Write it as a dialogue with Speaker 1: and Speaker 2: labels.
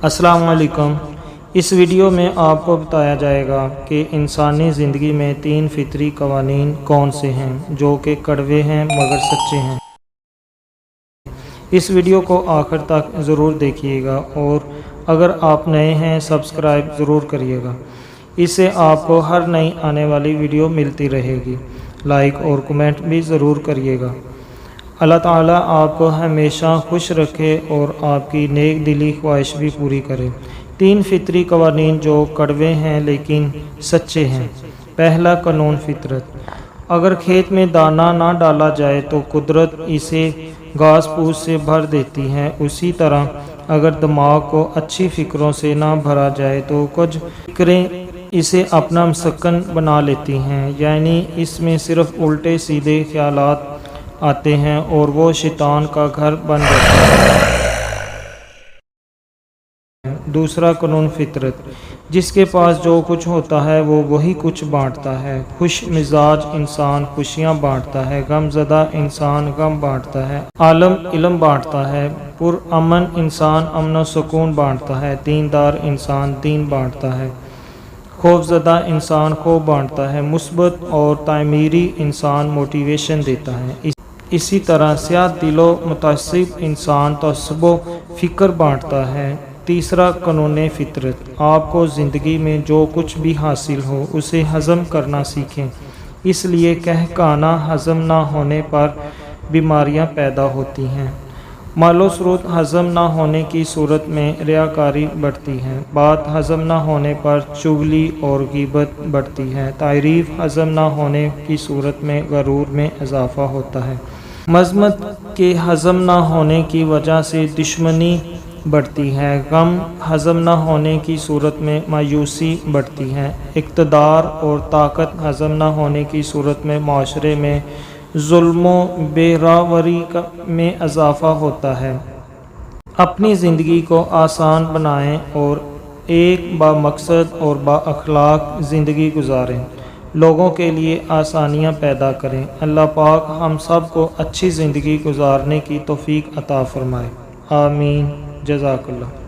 Speaker 1: السلام علیکم۔ اس ویڈیو میں آپ کو بتایا جائے گا کہ انسانی زندگی میں 3 فطری قوانین کون سے ہیں جو کہ کڑوے ہیں مگر سچے ہیں۔ اس ویڈیو کو آخر تک ضرور دیکھیے گا اور اگر آپ نئے ہیں سبسکرائب ضرور کریے گا، اس سے آپ کو ہر نئی آنے والی ویڈیو ملتی رہے گی۔ لائک اور کمنٹ بھی ضرور کریے گا۔ اللہ تعالیٰ آپ کو ہمیشہ خوش رکھے اور آپ کی نیک دلی خواہش بھی پوری کرے۔ 3 فطری قوانین جو کڑوے ہیں لیکن سچے ہیں۔ پہلا قانون فطرت۔ اگر کھیت میں دانہ نہ ڈالا جائے تو قدرت اسے گھاس پھوس سے بھر دیتی ہے، اسی طرح اگر دماغ کو اچھی فکروں سے نہ بھرا جائے تو کچھ فکریں اسے اپنا مسکن بنا لیتی ہیں، یعنی اس میں صرف الٹے سیدھے خیالات آتے ہیں اور وہ شیطان کا گھر بن جاتا ہے۔ دوسرا قانون فطرت۔ جس کے پاس جو کچھ ہوتا ہے وہ وہی کچھ بانٹتا ہے۔ خوش مزاج انسان خوشیاں بانٹتا ہے، غم زدہ انسان غم بانٹتا ہے، عالم علم بانٹتا ہے، پرامن انسان امن و سکون بانٹتا ہے، دیندار انسان دین بانٹتا ہے، خوف زدہ انسان خوف بانٹتا ہے، مثبت اور تعمیری انسان موٹیویشن دیتا ہے۔ اسی طرح سیاہ دل و متعصب انسان تعصب و فکر بانٹتا ہے۔ تیسرا قانون فطرت۔ آپ کو زندگی میں جو کچھ بھی حاصل ہو اسے ہضم کرنا سیکھیں، اس لیے کہکانا ہضم نہ ہونے پر بیماریاں پیدا ہوتی ہیں۔ مال و ثروت ہضم نہ ہونے کی صورت میں ریاکاری بڑھتی ہے، بات ہضم نہ ہونے پر چغلی اور غیبت بڑھتی ہے، تعریف ہضم نہ ہونے کی صورت میں غرور میں اضافہ ہوتا ہے، مذمت کے ہضم نہ ہونے کی وجہ سے دشمنی بڑھتی ہے، غم ہضم نہ ہونے کی صورت میں مایوسی بڑھتی ہے، اقتدار اور طاقت ہضم نہ ہونے کی صورت میں معاشرے میں ظلم و بےراوری میں اضافہ ہوتا ہے۔ اپنی زندگی کو آسان بنائیں اور ایک بامقصد اور بااخلاق زندگی گزاریں، لوگوں کے لیے آسانیاں پیدا کریں۔ اللہ پاک ہم سب کو اچھی زندگی گزارنے کی توفیق عطا فرمائے، آمین۔ جزاک اللہ۔